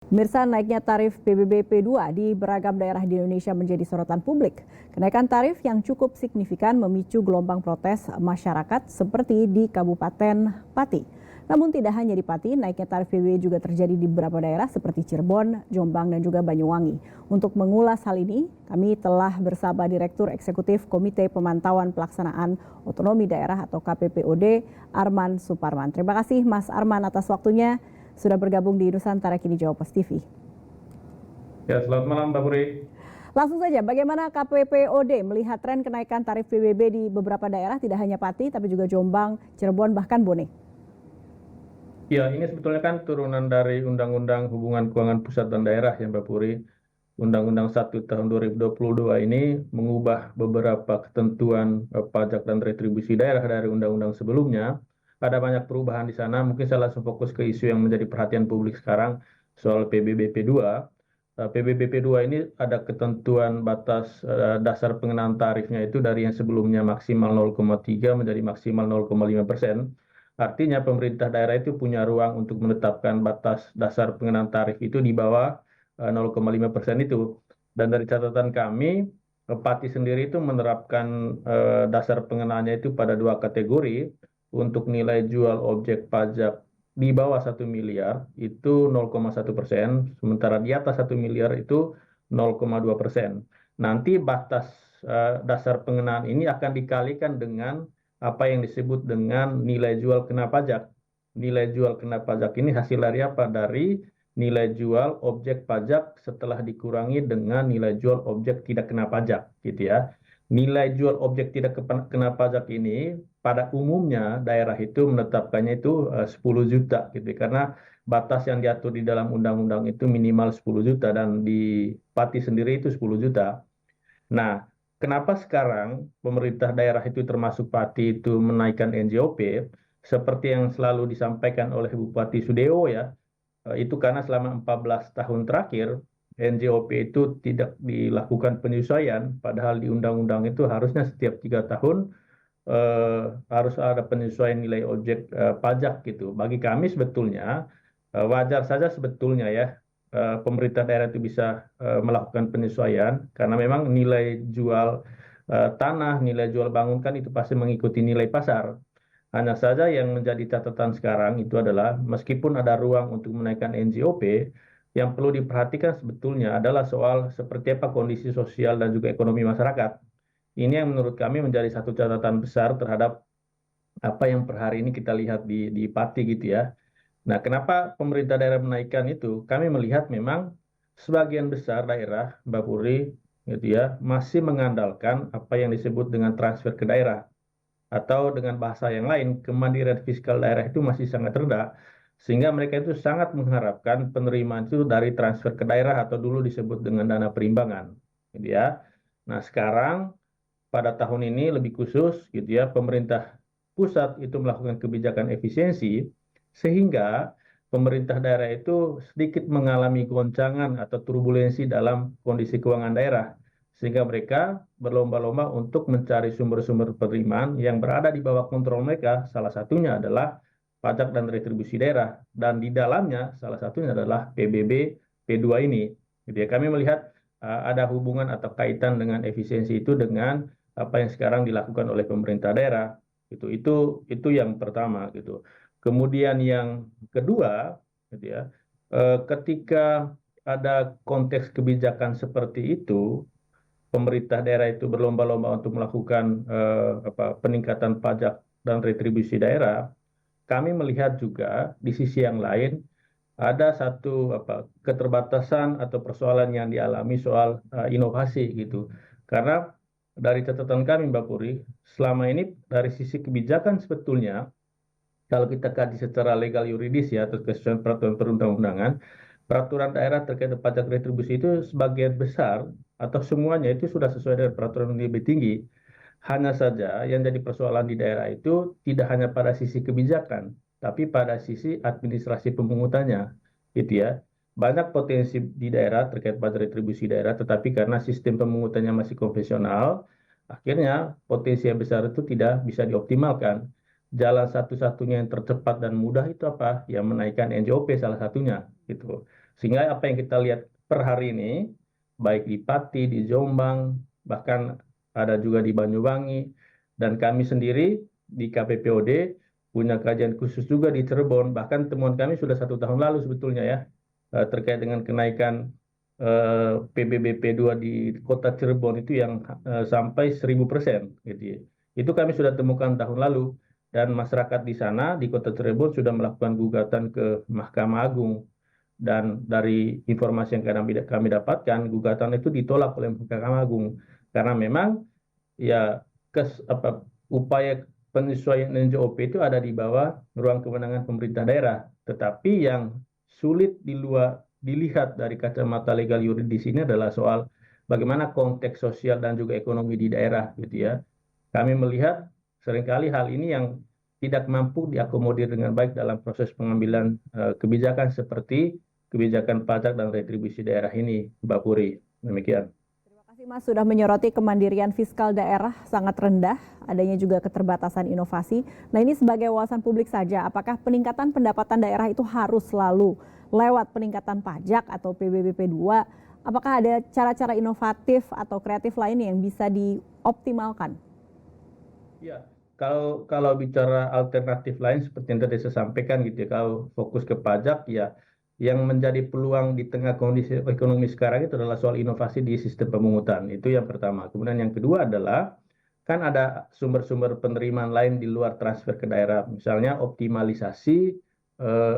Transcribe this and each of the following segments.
Pemirsa, naiknya tarif PBB P2 di beragam daerah di Indonesia menjadi sorotan publik. Kenaikan tarif yang cukup signifikan memicu gelombang protes masyarakat seperti di Kabupaten Pati. Namun tidak hanya di Pati, naiknya tarif PBB juga terjadi di beberapa daerah seperti Cirebon, Jombang, dan juga Banyuwangi. Untuk mengulas hal ini, kami telah bersama Direktur Eksekutif Komite Pemantauan Pelaksanaan Otonomi Daerah atau KPPOD, Arman Suparman. Terima kasih Mas Arman atas waktunya. Sudah bergabung di Nusantara Kini Jawa Post TV. Ya, selamat malam Mbak Puri. Langsung saja, bagaimana KPPOD melihat tren kenaikan tarif PBB di beberapa daerah, tidak hanya Pati, tapi juga Jombang, Cirebon, bahkan Bone? Ya, ini sebetulnya kan turunan dari Undang-Undang Hubungan Keuangan Pusat dan Daerah ya Mbak Puri. Undang-Undang 1 tahun 2022 ini mengubah beberapa ketentuan pajak dan retribusi daerah dari undang-undang sebelumnya. Ada banyak perubahan di sana, mungkin saya langsung fokus ke isu yang menjadi perhatian publik sekarang, soal PBB P2. PBB P2 ini ada ketentuan batas dasar pengenaan tarifnya itu dari yang sebelumnya maksimal 0,3 menjadi maksimal 0,5%. Artinya pemerintah daerah itu punya ruang untuk menetapkan batas dasar pengenaan tarif itu di bawah 0,5% itu. Dan dari catatan kami, Pati sendiri itu menerapkan dasar pengenaannya itu pada dua kategori. Untuk nilai jual objek pajak di bawah 1 miliar itu 0,1%, sementara di atas 1 miliar itu 0,2%. Nanti batas dasar pengenaan ini akan dikalikan dengan apa yang disebut dengan nilai jual kena pajak. Nilai jual kena pajak ini hasil dari apa? Dari nilai jual objek pajak setelah dikurangi dengan nilai jual objek tidak kena pajak, gitu ya. Nilai jual objek tidak kena pajak ini pada umumnya daerah itu menetapkannya itu 10 juta gitu, karena batas yang diatur di dalam undang-undang itu minimal 10 juta dan di Pati sendiri itu 10 juta. Nah, kenapa sekarang pemerintah daerah itu termasuk Pati itu menaikkan NJOP seperti yang selalu disampaikan oleh Bupati Sudewo ya, itu karena selama 14 tahun terakhir NJOP itu tidak dilakukan penyesuaian, padahal di undang-undang itu harusnya setiap 3 tahun harus ada penyesuaian nilai objek pajak gitu. Bagi kami sebetulnya wajar saja sebetulnya ya, pemerintah daerah itu bisa melakukan penyesuaian karena memang nilai jual tanah, nilai jual bangun kan itu pasti mengikuti nilai pasar. Hanya saja yang menjadi catatan sekarang itu adalah meskipun ada ruang untuk menaikkan NJOP, yang perlu diperhatikan sebetulnya adalah soal seperti apa kondisi sosial dan juga ekonomi masyarakat. Ini yang menurut kami menjadi satu catatan besar terhadap apa yang per hari ini kita lihat di Pati gitu ya. Nah, kenapa pemerintah daerah menaikkan itu? Kami melihat memang sebagian besar daerah, Mbak Puri, gitu ya, masih mengandalkan apa yang disebut dengan transfer ke daerah. Atau dengan bahasa yang lain, kemandirian fiskal daerah itu masih sangat rendah, sehingga mereka itu sangat mengharapkan penerimaan itu dari transfer ke daerah atau dulu disebut dengan dana perimbangan, gitu ya. Nah, sekarang pada tahun ini lebih khusus, gitu ya, pemerintah pusat itu melakukan kebijakan efisiensi, sehingga pemerintah daerah itu sedikit mengalami goncangan atau turbulensi dalam kondisi keuangan daerah, sehingga mereka berlomba-lomba untuk mencari sumber-sumber penerimaan yang berada di bawah kontrol mereka. Salah satunya adalah pajak dan retribusi daerah, dan di dalamnya salah satunya adalah PBB P2 ini. Jadi kami melihat ada hubungan atau kaitan dengan efisiensi itu dengan apa yang sekarang dilakukan oleh pemerintah daerah. Itu yang pertama gitu. Kemudian yang kedua, gitu ya, ketika ada konteks kebijakan seperti itu, pemerintah daerah itu berlomba-lomba untuk melakukan peningkatan pajak dan retribusi daerah. Kami melihat juga di sisi yang lain ada satu keterbatasan atau persoalan yang dialami soal inovasi gitu. Karena dari catatan kami Mbak Puri, selama ini dari sisi kebijakan sebetulnya kalau kita kaji secara legal yuridis ya, atau kesesuaian peraturan perundang-undangan, peraturan daerah terkait pajak retribusi itu sebagian besar atau semuanya itu sudah sesuai dengan peraturan yang lebih tinggi. Hanya saja yang jadi persoalan di daerah itu tidak hanya pada sisi kebijakan, tapi pada sisi administrasi pemungutannya, gitu ya. Banyak potensi di daerah terkait pajak retribusi daerah, tetapi karena sistem pemungutannya masih konvensional, akhirnya potensi yang besar itu tidak bisa dioptimalkan. Jalan satu-satunya yang tercepat dan mudah itu apa? Ya menaikkan NJOP salah satunya, gitu. Sehingga apa yang kita lihat per hari ini, baik di Pati, di Jombang, bahkan ada juga di Banyuwangi, dan kami sendiri di KPPOD punya kajian khusus juga di Cirebon. Bahkan temuan kami sudah 1 tahun lalu sebetulnya ya, terkait dengan kenaikan PBBP2 di kota Cirebon itu yang sampai 1000% gitu ya. Itu kami sudah temukan tahun lalu, dan masyarakat di sana di kota Cirebon sudah melakukan gugatan ke Mahkamah Agung, dan dari informasi yang kami dapatkan gugatan itu ditolak oleh Mahkamah Agung karena memang ya upaya penyesuaian NJOP itu ada di bawah ruang kewenangan pemerintah daerah, tetapi yang sulit dilihat dari kacamata legal yuridis ini adalah soal bagaimana konteks sosial dan juga ekonomi di daerah gitu ya. Kami melihat seringkali hal ini yang tidak mampu diakomodir dengan baik dalam proses pengambilan kebijakan seperti kebijakan pajak dan retribusi daerah ini, Mbak Puri. Demikian. Terima kasih Mas sudah menyoroti kemandirian fiskal daerah sangat rendah, adanya juga keterbatasan inovasi. Nah ini sebagai wawasan publik saja, apakah peningkatan pendapatan daerah itu harus selalu lewat peningkatan pajak atau PBBP 2? Apakah ada cara-cara inovatif atau kreatif lain yang bisa dioptimalkan? Ya, kalau bicara alternatif lain seperti yang tadi saya sampaikan gitu ya, kalau fokus ke pajak ya, yang menjadi peluang di tengah kondisi ekonomi sekarang itu adalah soal inovasi di sistem pemungutan. Itu yang pertama. Kemudian yang kedua adalah kan ada sumber-sumber penerimaan lain di luar transfer ke daerah, misalnya optimalisasi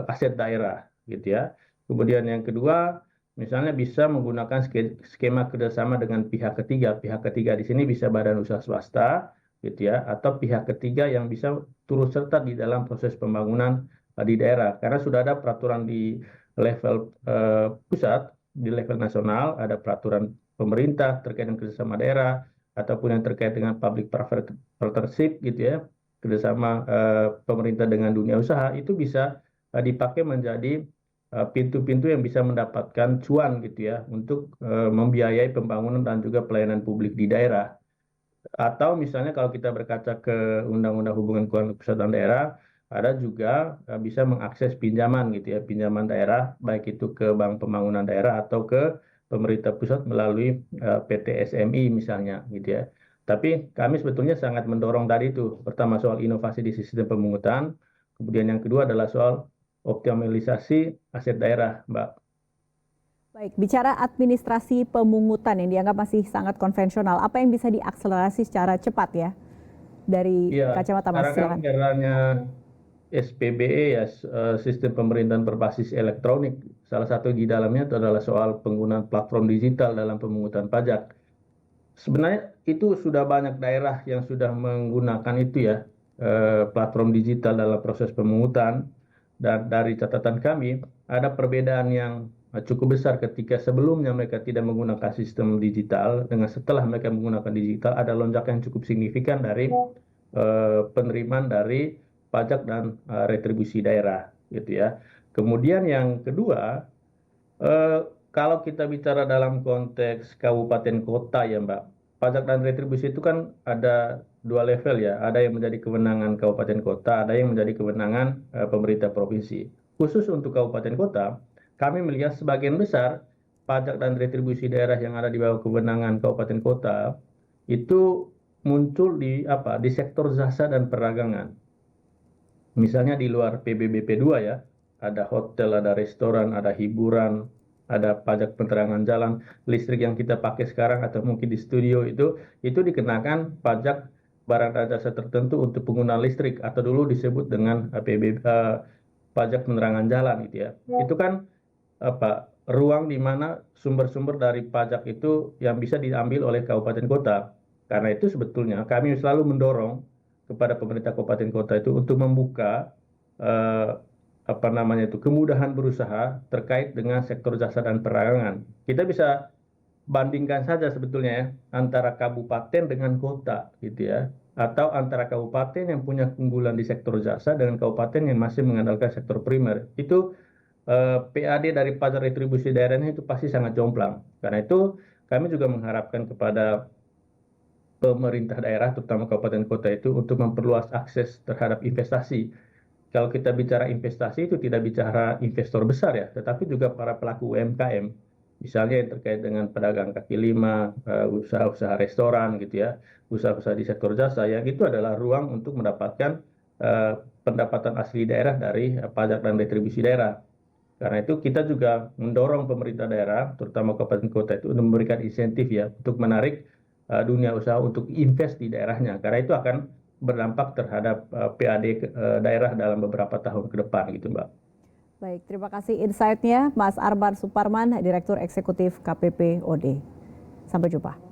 aset daerah gitu ya. Kemudian yang kedua, misalnya bisa menggunakan skema kerjasama dengan pihak ketiga. Pihak ketiga di sini bisa badan usaha swasta gitu ya, atau pihak ketiga yang bisa turut serta di dalam proses pembangunan di daerah. Karena sudah ada peraturan di level pusat, di level nasional, ada peraturan pemerintah terkait dengan kerjasama daerah, ataupun yang terkait dengan public private partnership gitu ya, kerjasama pemerintah dengan dunia usaha, itu bisa dipakai menjadi pintu-pintu yang bisa mendapatkan cuan gitu ya, untuk membiayai pembangunan dan juga pelayanan publik di daerah. Atau misalnya kalau kita berkaca ke Undang-Undang Hubungan Keuangan Pusat dan Daerah, ada juga bisa mengakses pinjaman gitu ya, pinjaman daerah, baik itu ke Bank Pembangunan Daerah atau ke pemerintah pusat melalui PT SMI misalnya gitu ya. Tapi kami sebetulnya sangat mendorong tadi itu, pertama soal inovasi di sistem pemungutan, kemudian yang kedua adalah soal optimalisasi aset daerah, Mbak. Baik, bicara administrasi pemungutan yang dianggap masih sangat konvensional, apa yang bisa diakselerasi secara cepat ya dari Iya, kacamata Mas? sekarang kan Silakan. eranya SPBE ya, sistem pemerintahan berbasis elektronik. Salah satu di dalamnya itu adalah soal penggunaan platform digital dalam pemungutan pajak. Sebenarnya itu sudah banyak daerah yang sudah menggunakan itu ya, platform digital dalam proses pemungutan. Dan dari catatan kami, ada perbedaan yang cukup besar ketika sebelumnya mereka tidak menggunakan sistem digital, dengan setelah mereka menggunakan digital, ada lonjakan yang cukup signifikan dari penerimaan dari pajak dan retribusi daerah gitu ya. Kemudian yang kedua, eh, kalau kita bicara dalam konteks kabupaten kota ya Mbak, pajak dan retribusi itu kan ada dua level ya, ada yang menjadi kewenangan kabupaten kota, ada yang menjadi kewenangan pemerintah provinsi. Khusus untuk kabupaten kota, kami melihat sebagian besar pajak dan retribusi daerah yang ada di bawah kewenangan kabupaten kota itu muncul di sektor jasa dan perdagangan. Misalnya di luar PBBP 2 ya, ada hotel, ada restoran, ada hiburan, ada pajak penerangan jalan, listrik yang kita pakai sekarang atau mungkin di studio itu dikenakan pajak barang dan jasa tertentu untuk penggunaan listrik atau dulu disebut dengan pajak penerangan jalan gitu ya. Itu kan ruang di mana sumber-sumber dari pajak itu yang bisa diambil oleh kabupaten kota. Karena itu sebetulnya kami selalu mendorong kepada pemerintah kabupaten kota itu untuk membuka eh, kemudahan berusaha terkait dengan sektor jasa dan perdagangan. Kita bisa bandingkan saja sebetulnya ya, antara kabupaten dengan kota gitu ya, atau antara kabupaten yang punya keunggulan di sektor jasa dengan kabupaten yang masih mengandalkan sektor primer. Itu PAD dari pajak retribusi daerahnya itu pasti sangat jomplang. Karena itu kami juga mengharapkan kepada pemerintah daerah, terutama kabupaten kota itu untuk memperluas akses terhadap investasi. kalau kita bicara investasi itu tidak bicara investor besar ya, tetapi juga para pelaku UMKM. Misalnya yang terkait dengan pedagang kaki lima, usaha-usaha restoran gitu ya, usaha-usaha di sektor jasa, yang itu adalah ruang untuk mendapatkan pendapatan asli daerah dari pajak dan retribusi daerah. Karena itu kita juga mendorong pemerintah daerah, terutama kabupaten kota itu untuk memberikan insentif ya untuk menarik dunia usaha untuk invest di daerahnya. Karena itu akan berdampak terhadap PAD daerah dalam beberapa tahun ke depan gitu, Mbak. Baik, terima kasih insight-nya Mas Arman Suparman, Direktur Eksekutif KPPOD. Sampai jumpa.